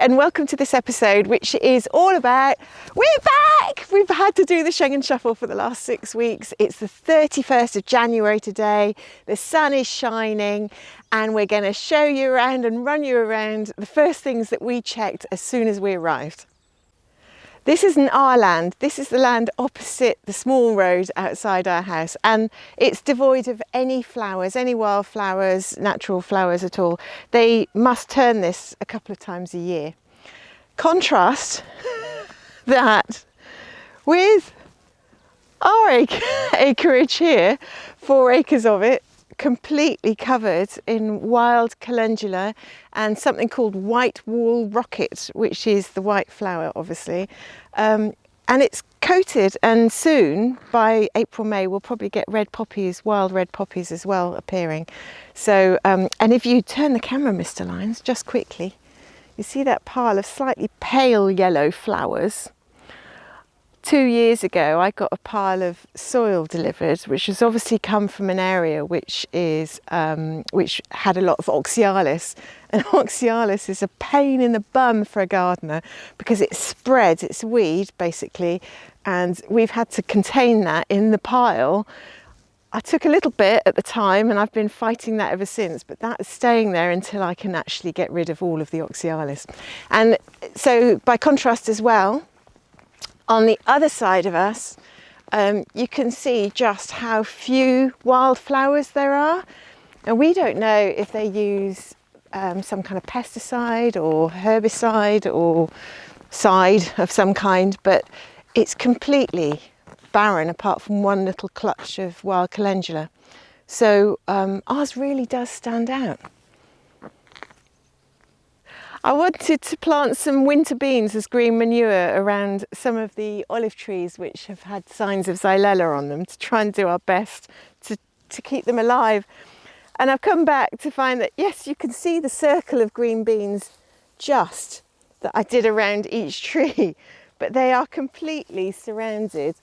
and welcome to this episode, which is all about, we're back! We've had to do the Schengen Shuffle for the last 6 weeks. It's the 31st of January today, the sun is shining, and we're going to show you around and run you around the first things that we checked as soon as we arrived. This isn't our land, this is the land opposite the small road outside our house, and it's devoid of any flowers, any wildflowers, natural flowers at all. They must turn this a couple of times a year. Contrast that with our acreage here, 4 acres of it, completely covered in wild calendula and something called white wall rocket, which is the white flower obviously, and it's coated, and soon by April, May we'll probably get red poppies, wild red poppies as well appearing. So and if you turn the camera, Mr. Lyons, just quickly, you see that pile of slightly pale yellow flowers. 2 years ago, I got a pile of soil delivered, which has obviously come from an area which is which had a lot of oxyalis, and oxyalis is a pain in the bum for a gardener because it spreads. It's a weed basically, and we've had to contain that in the pile. I took a little bit at the time, and I've been fighting that ever since, but that is staying there until I can actually get rid of all of the oxyalis. And so by contrast as well, on the other side of us, you can see just how few wildflowers there are. And we don't know if they use some kind of pesticide or herbicide or side of some kind, but it's completely barren apart from one little clutch of wild calendula. So ours really does stand out. I wanted to plant some winter beans as green manure around some of the olive trees which have had signs of xylella on them, to try and do our best to keep them alive. And I've come back to find that yes, you can see the circle of green beans just that I did around each tree, but they are completely surrounded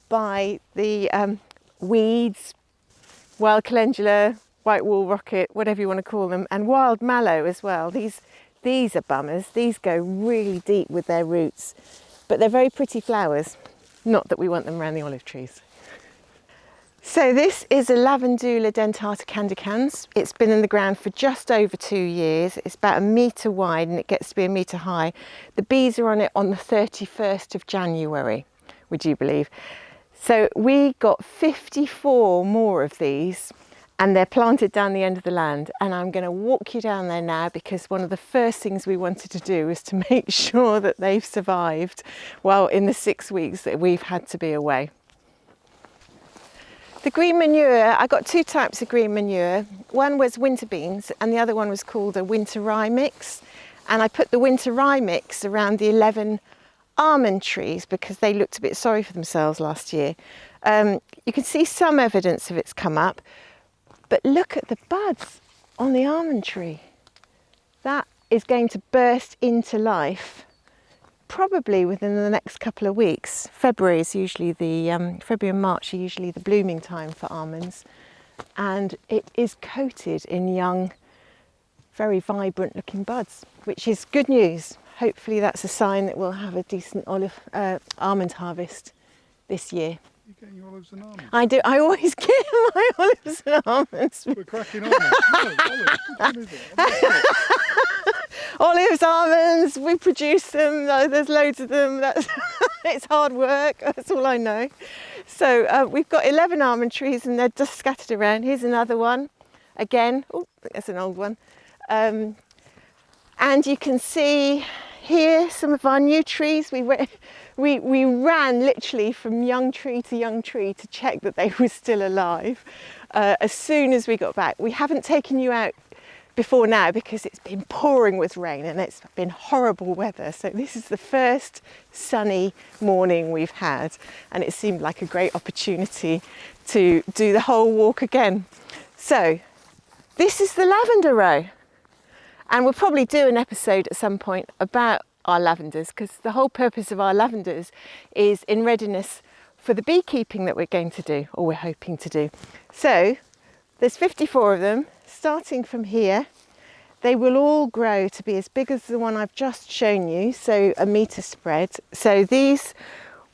by the weeds, wild calendula, white wall rocket, whatever you want to call them, and wild mallow as well. These are bummers. These go really deep with their roots, but they're very pretty flowers. Not that we want them around the olive trees. So this is a Lavandula dentata candicans. It's been in the ground for just over 2 years. It's about 1 metre wide and it gets to be 1 metre high. The bees are on it on the 31st of January, would you believe? So we got 54 more of these, and they're planted down the end of the land, and I'm going to walk you down there now because one of the first things we wanted to do is to make sure that they've survived well in the 6 weeks that we've had to be away. The green manure, I got 2 types of green manure. One was winter beans and the other one was called a winter rye mix, and I put the winter rye mix around the 11 almond trees because they looked a bit sorry for themselves last year. You can see some evidence of it's come up. But look at the buds on the almond tree. That is going to burst into life probably within the next couple of weeks. February is usually February and March are usually the blooming time for almonds, and it is coated in young, very vibrant looking buds, which is good news. Hopefully that's a sign that we'll have a decent almond harvest this year. You're getting your olives and almonds? I do. I always get my olives and almonds. We're cracking on. Olives. Olives, almonds, we produce them. There's loads of them. It's hard work. That's all I know. So we've got 11 almond trees and they're just scattered around. Here's another one. Again, oh, that's an old one. And you can see here some of our new trees. We ran literally from young tree to check that they were still alive as soon as we got back. We haven't taken you out before now because it's been pouring with rain and it's been horrible weather. So this is the first sunny morning we've had, and it seemed like a great opportunity to do the whole walk again. So this is the lavender row. And we'll probably do an episode at some point about our lavenders, because the whole purpose of our lavenders is in readiness for the beekeeping that we're going to do, or we're hoping to do. So there's 54 of them starting from here, they will all grow to be as big as the one I've just shown you, so a metre spread. So these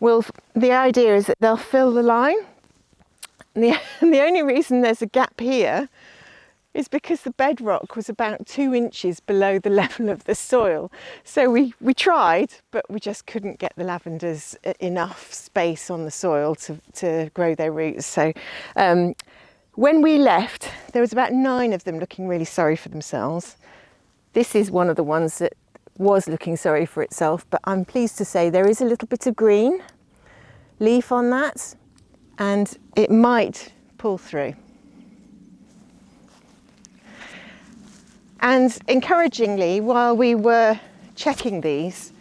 will, the idea is that they'll fill the line. And the only reason there's a gap here is because the bedrock was about 2 inches below the level of the soil. So we tried, but we just couldn't get the lavenders enough space on the soil to grow their roots. So when we left, there was about 9 of them looking really sorry for themselves. This is one of the ones that was looking sorry for itself, but I'm pleased to say there is a little bit of green leaf on that, and it might pull through. And encouragingly, while we were checking these,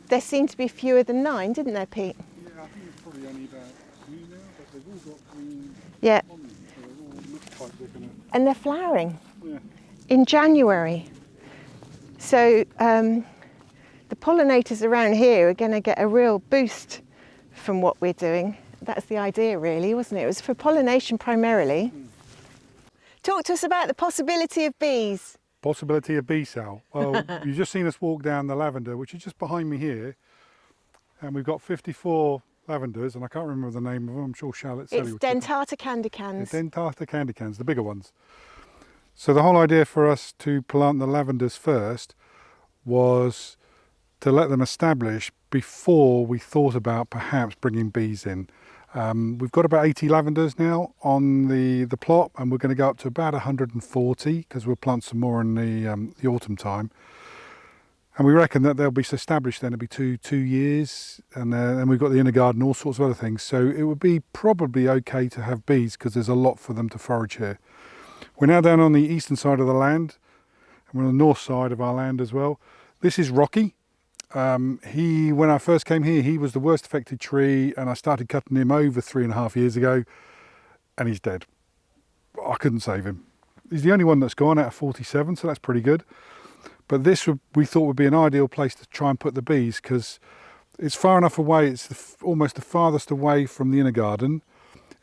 there seemed to be fewer than 9, didn't there, Pete? Yeah, I think it's probably only about 2 now, but they've all got green Yeah. on them, so they all look like they're going And they're flowering to... in January. So the pollinators around here are going to get a real boost from what we're doing. That's the idea really, wasn't it? It was for pollination primarily. Talk to us about the possibility of bees. Possibility of bee cell. Well, you've just seen us walk down the lavender, which is just behind me here, and we've got 54 lavenders, and I can't remember the name of them. I'm sure Charlotte said It's dentata candicans. The dentata candicans, the bigger ones. So the whole idea for us to plant the lavenders first was to let them establish before we thought about perhaps bringing bees in. We've got about 80 lavenders now on the plot, and we're going to go up to about 140 because we'll plant some more in the autumn time. And we reckon that they'll be established then, it'll be two years, and then we've got the inner garden, all sorts of other things. So it would be probably okay to have bees because there's a lot for them to forage here. We're now down on the eastern side of the land, and we're on the north side of our land as well. This is Rocky. When I first came here, he was the worst affected tree, and I started cutting him over 3.5 years ago, and he's dead. I couldn't save him. He's the only one that's gone out of 47, so that's pretty good. But this we thought would be an ideal place to try and put the bees because it's far enough away. It's almost the farthest away from the inner garden.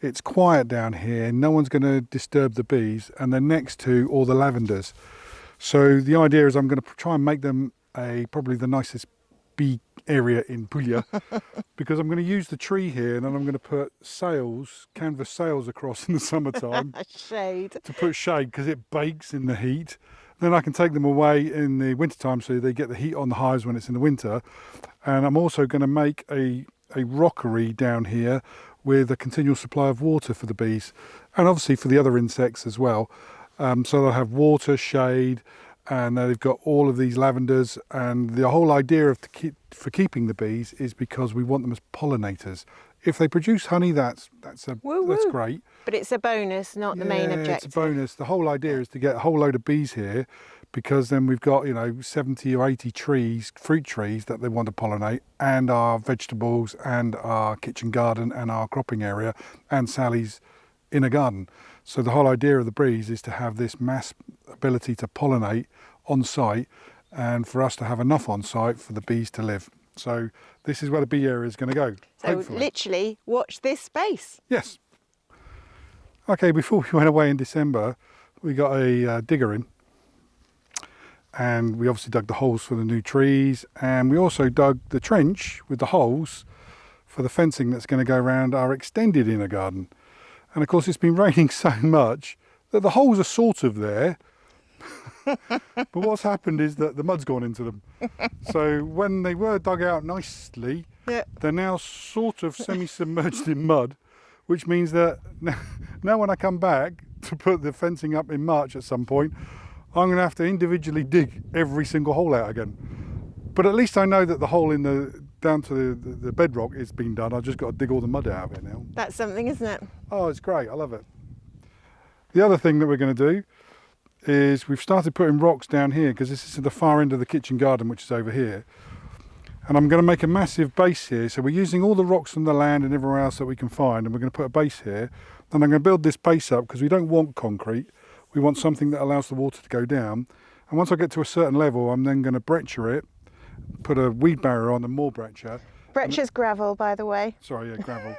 It's quiet down here. No one's going to disturb the bees, and they're next to all the lavenders. So the idea is I'm going to try and make them probably the nicest bee area in Puglia because I'm going to use the tree here, and then I'm going to put canvas sails across in the summertime Shade. to put shade because it bakes in the heat. Then I can take them away in the wintertime so they get the heat on the hives when it's in the winter. And I'm also going to make a rockery down here with a continual supply of water for the bees and obviously for the other insects as well. So they'll have water, shade, and they've got all of these lavenders. And the whole idea for keeping the bees is because we want them as pollinators. If they produce honey, that's great. But it's a bonus, not the main objective. It's a bonus. The whole idea is to get a whole load of bees here, because then we've got 70 or 80 trees, fruit trees that they want to pollinate, and our vegetables, and our kitchen garden, and our cropping area, and Sally's inner garden. So the whole idea of the bees is to have this mass ability to pollinate on site, and for us to have enough on site for the bees to live. So this is where the bee area is going to go. So hopefully. Literally watch this space. Yes. Okay, before we went away in December, we got a digger in, and we obviously dug the holes for the new trees, and we also dug the trench with the holes for the fencing that's going to go around our extended inner garden. And of course it's been raining so much that the holes are sort of there, but what's happened is that the mud's gone into them. So when they were dug out nicely, they're now sort of semi-submerged in mud, which means that now when I come back to put the fencing up in March at some point, I'm going to have to individually dig every single hole out again. But at least I know that the hole down to the bedrock is being done. I've just got to dig all the mud out of it now. That's something, isn't it? Oh, it's great. I love it. The other thing that we're going to do is we've started putting rocks down here, because this is at the far end of the kitchen garden, which is over here. And I'm going to make a massive base here. So we're using all the rocks from the land and everywhere else that we can find, and we're going to put a base here. Then I'm going to build this base up, because we don't want concrete. We want something that allows the water to go down. And once I get to a certain level, I'm then going to breccia it, put a weed barrier on and more breccia. Breccia's gravel, by the way. Sorry, yeah, gravel.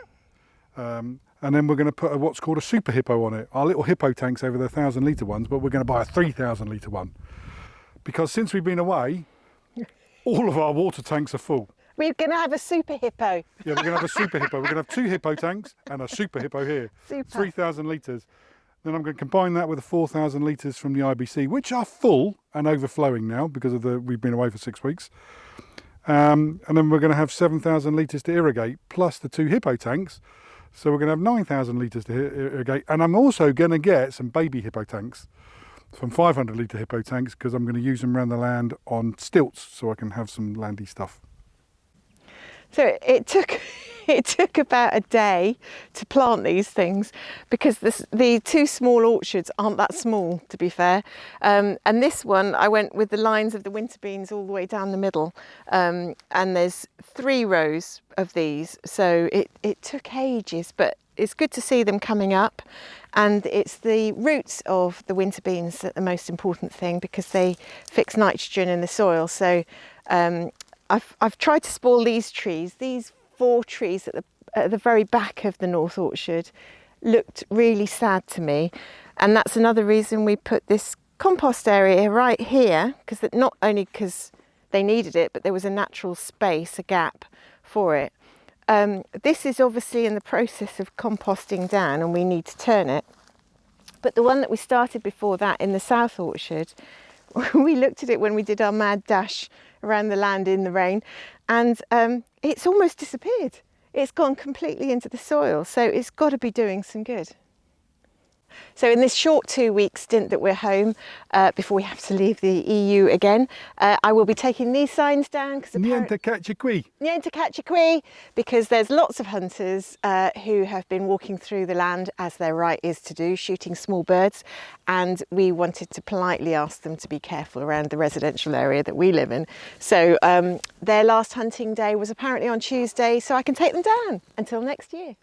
And then we're going to put what's called a super hippo on it. Our little hippo tanks over the 1,000 litre ones, but we're going to buy a 3,000 litre one. because since we've been away, all of our water tanks are full. We're going to have a super hippo. Yeah, we're going to have a super hippo. We're going to have 2 hippo tanks and a super hippo here. Super. 3,000 litres. Then I'm going to combine that with the 4,000 litres from the IBC, which are full and overflowing now because of we've been away for 6 weeks. And then we're going to have 7,000 litres to irrigate, plus the 2 hippo tanks. So we're going to have 9,000 litres to irrigate. And I'm also going to get some baby hippo tanks, some 500 litre hippo tanks, because I'm going to use them around the land on stilts so I can have some landy stuff. So it took about a day to plant these things because the 2 small orchards aren't that small, to be fair. And this one, I went with the lines of the winter beans all the way down the middle. And there's 3 rows of these. So it took ages, but it's good to see them coming up. And it's the roots of the winter beans that are the most important thing because they fix nitrogen in the soil. So I've tried to spoil these trees. These 4 trees at the very back of the North Orchard looked really sad to me. And that's another reason we put this compost area right here, because not only because they needed it, but there was a natural space, a gap for it. This is obviously in the process of composting down and we need to turn it. But the one that we started before that in the South Orchard, we looked at it when we did our mad dash around the land in the rain, and it's almost disappeared. It's gone completely into the soil, so it's got to be doing some good. So in this short 2-week stint that we're home, before we have to leave the EU again, I will be taking these signs down. Niente caccia qui. Niente caccia qui, because there's lots of hunters who have been walking through the land, as their right is to do, shooting small birds. And we wanted to politely ask them to be careful around the residential area that we live in. So their last hunting day was apparently on Tuesday, so I can take them down until next year.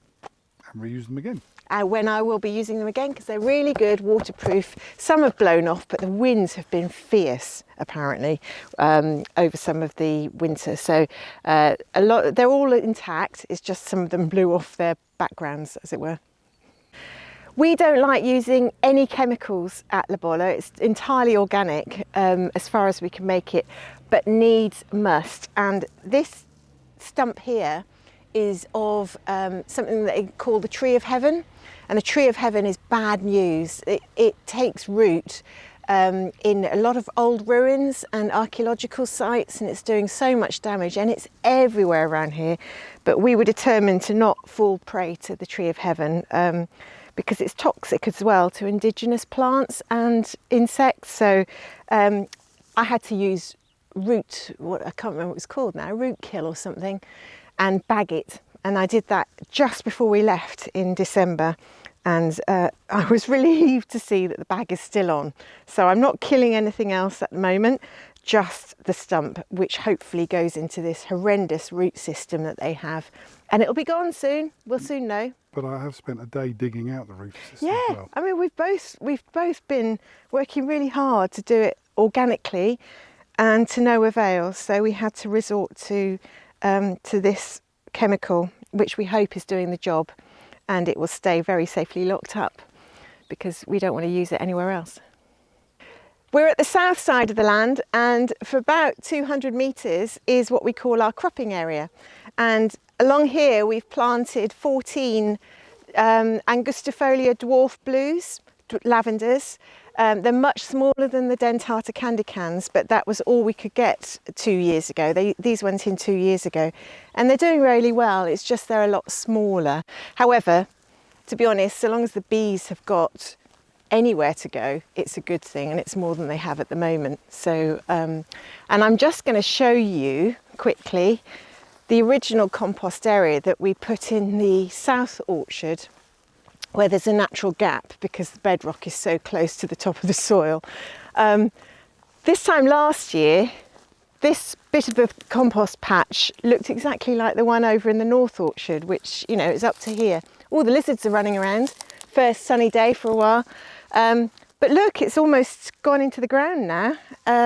And reuse them again. When I will be using them again because they're really good, waterproof. Some have blown off, but the winds have been fierce apparently over some of the winter. So they're all intact. It's just some of them blew off their backgrounds, as it were. We don't like using any chemicals at La Bolla. It's entirely organic as far as we can make it, but needs must. And this stump here is of something that they call the Tree of Heaven. And the Tree of Heaven is bad news. It takes root in a lot of old ruins and archaeological sites, and it's doing so much damage, and it's everywhere around here. But we were determined to not fall prey to the Tree of Heaven because it's toxic as well to indigenous plants and insects. So I had to use I can't remember what it was called now, root kill or something, and bag it. And I did that just before we left in December. And I was relieved to see that the bag is still on. So I'm not killing anything else at the moment, just the stump, which hopefully goes into this horrendous root system that they have. And it'll be gone soon. We'll soon know. But I have spent a day digging out the root system Yeah, as well. I mean, we've both been working really hard to do it organically and to no avail. So we had to resort to this chemical, which we hope is doing the job, and it will stay very safely locked up because we don't want to use it anywhere else. We're at the south side of the land, and for about 200 metres is what we call our cropping area. And along here we've planted 14 angustifolia dwarf blues, lavenders. They're much smaller than the dentata candicans, but that was all we could get 2 years ago. These went in 2 years ago, and they're doing really well. It's just they're a lot smaller. However, to be honest, so long as the bees have got anywhere to go, it's a good thing, and it's more than they have at the moment. So, and I'm just going to show you quickly the original compost area that we put in the South Orchard, where there's a natural gap because the bedrock is so close to the top of the soil. This time last year, this bit of the compost patch looked exactly like the one over in the North Orchard, which, you know, is up to here. All the lizards are running around. First sunny day for a while. But look, it's almost gone into the ground now.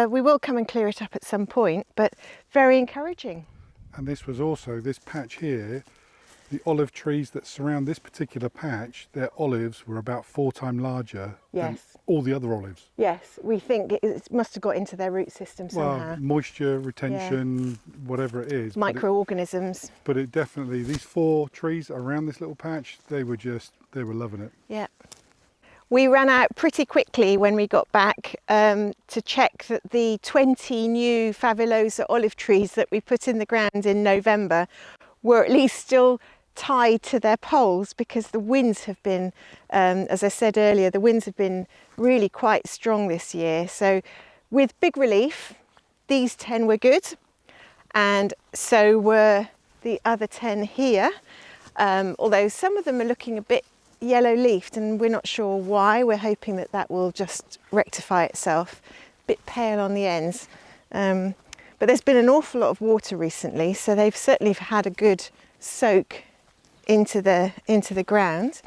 We will come and clear it up at some point, but very encouraging. And this was also, this patch here the olive trees that surround this particular patch, their olives were about 4 times larger than Yes. all the other olives. Yes, we think it must have got into their root system somehow. Well, moisture retention, whatever it is. Microorganisms. But it definitely, these 4 trees around this little patch, they were loving it. Yeah. We ran out pretty quickly when we got back to check that the 20 new Fabulosa olive trees that we put in the ground in November were at least still tied to their poles, because the winds have been, as I said earlier, the winds have been really quite strong this year. So with big relief, these 10 were good, and so were the other 10 here, although some of them are looking a bit yellow leafed and we're not sure why. We're hoping that that will just rectify itself. A bit pale on the ends, but there's been an awful lot of water recently, so they've certainly had a good soak into the ground.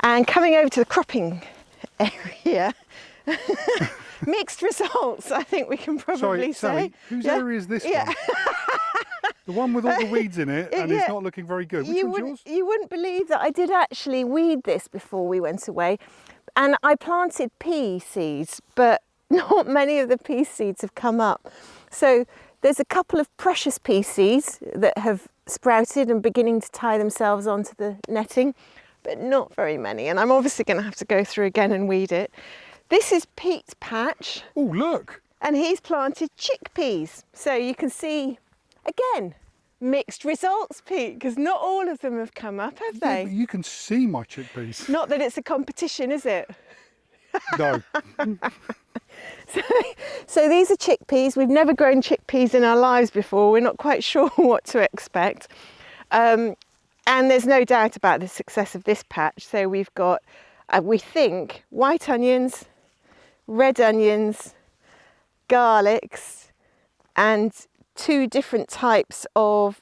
And coming over to the cropping area, mixed results, I think we can probably say. Sally, whose area is this one? The one with all the weeds in it and it's not looking very good. Which one's yours? You wouldn't believe that I did actually weed this before we went away, and I planted pea seeds, but not many of the pea seeds have come up. So there's a couple of precious pea seeds that have sprouted and beginning to tie themselves onto the netting, but not very many, and I'm obviously going to have to go through again and weed it. This is Pete's patch. Oh, look! And he's planted chickpeas. So you can see, again, mixed results, Pete, because not all of them have come up, have they? Yeah, but you can see my chickpeas. Not that it's a competition, is it? No. So these are chickpeas. We've never grown chickpeas in our lives before. We're not quite sure what to expect. And there's no doubt about the success of this patch. So we've got, we think, white onions, red onions, garlics, and 2 different types of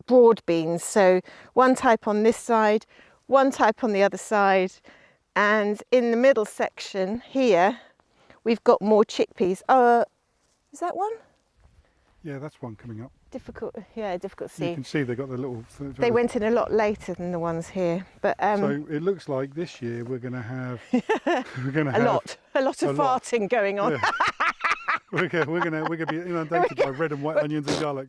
broad beans. So one type on this side, one type on the other side, and in the middle section here, we've got more chickpeas. Is that one? Yeah, that's one coming up. Difficult to see. You can see they've got the little... They went in a lot later than the ones here, but so it looks like this year we're going to have a lot of farting going on. Yeah. we're going to be inundated by red and white onions and garlic.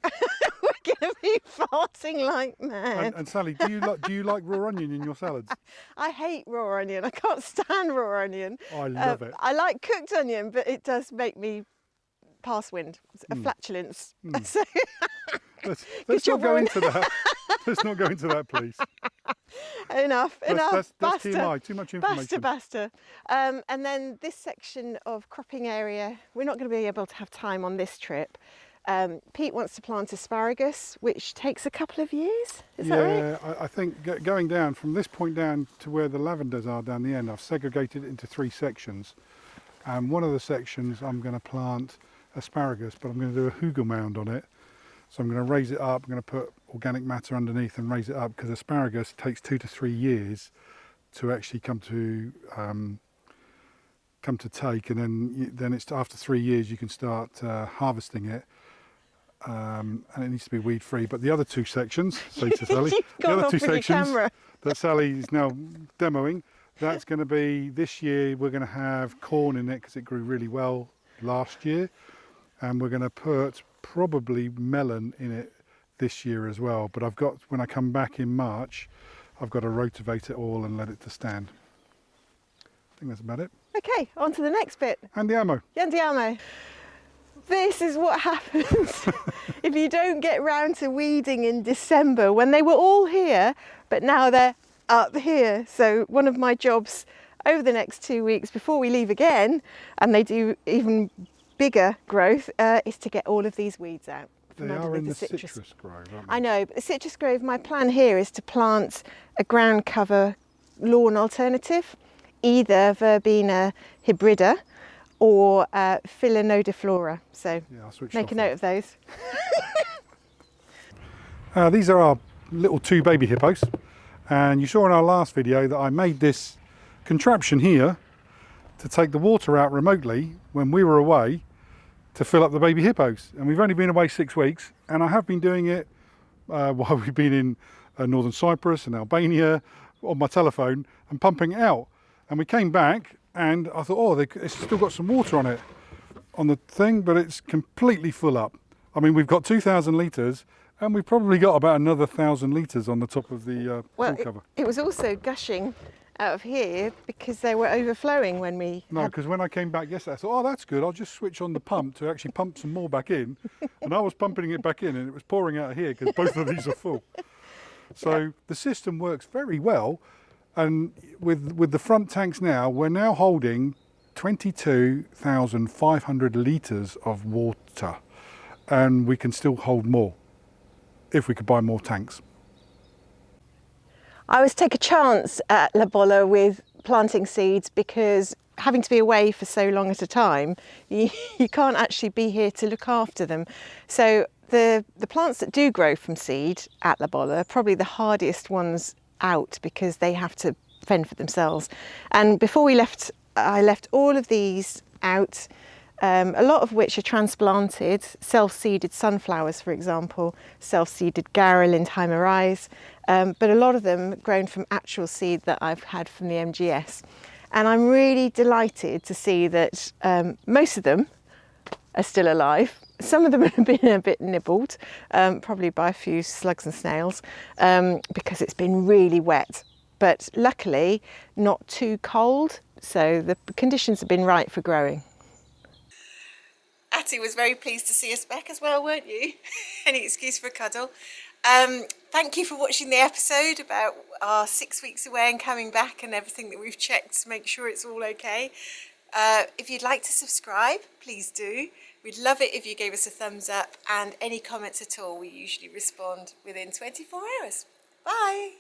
We're going to be farting like mad. And Sally, do you like raw onion in your salads? I hate raw onion. I can't stand raw onion. I love it. I like cooked onion, but it does make me pass wind. It's a flatulence. So, let's not go into that. Let's not go into that, please. Enough. That's Basta. TMI, too much information. Basta. And then this section of cropping area, we're not going to be able to have time on this trip. Pete wants to plant asparagus, which takes a couple of years. Is that right? Yeah, I think going down from this point down to where the lavenders are down the end, I've segregated it into 3 sections. And one of the sections I'm going to plant asparagus, but I'm going to do a hugel mound on it. So I'm going to raise it up, I'm going to put organic matter underneath and raise it up, because asparagus takes 2 to 3 years to actually come to take, and then it's after 3 years you can start harvesting it, and it needs to be weed free. But the other 2 sections, say to Sally, the other 2 sections that Sally is now demoing, that's going to be this year. We're going to have corn in it because it grew really well last year, and we're going to put probably melon in it this year as well. But when I come back in March, I've got to rotivate it all and let it to stand. I think that's about it. Okay, on to the next bit. Andiamo. Andiamo. This is what happens if you don't get round to weeding in December, when they were all here, but now they're up here. So one of my jobs over the next 2 weeks before we leave again, and they do even bigger growth, is to get all of these weeds out. They are in the citrus grove, aren't they? I know, but the citrus grove, my plan here is to plant a ground cover lawn alternative, either Verbena hybrida or Philanodiflora. So make a note of those. These are our little 2 baby hippos, and you saw in our last video that I made this contraption here to take the water out remotely when we were away to fill up the baby hippos. And we've only been away 6 weeks, and I have been doing it while we've been in Northern Cyprus and Albania on my telephone and pumping it out. And we came back and I thought, oh, it's still got some water on it, on the thing, but it's completely full up. I mean, we've got 2,000 litres and we've probably got about another 1,000 litres on the top of the pool cover. It was also gushing out of here because they were overflowing when we... No, because when I came back yesterday, I thought, oh, that's good. I'll just switch on the pump to actually pump some more back in. And I was pumping it back in and it was pouring out of here because both of these are full. So the system works very well. And with the front tanks now, we're now holding 22,500 litres of water. And we can still hold more if we could buy more tanks. I always take a chance at La Bolla with planting seeds because having to be away for so long at a time, you can't actually be here to look after them. So the plants that do grow from seed at La Bolla are probably the hardiest ones out because they have to fend for themselves. And before we left, I left all of these out, a lot of which are transplanted, self-seeded sunflowers, for example, self-seeded Garland-Heimer eyes, but a lot of them grown from actual seed that I've had from the MGS. And I'm really delighted to see that most of them are still alive. Some of them have been a bit nibbled, probably by a few slugs and snails, because it's been really wet. But luckily, not too cold, so the conditions have been right for growing. Atty was very pleased to see us back as well, weren't you? Any excuse for a cuddle. Thank you for watching the episode about our 6 weeks away and coming back and everything that we've checked to make sure it's all okay. If you'd like to subscribe, please do. We'd love it if you gave us a thumbs up, and any comments at all, we usually respond within 24 hours. Bye!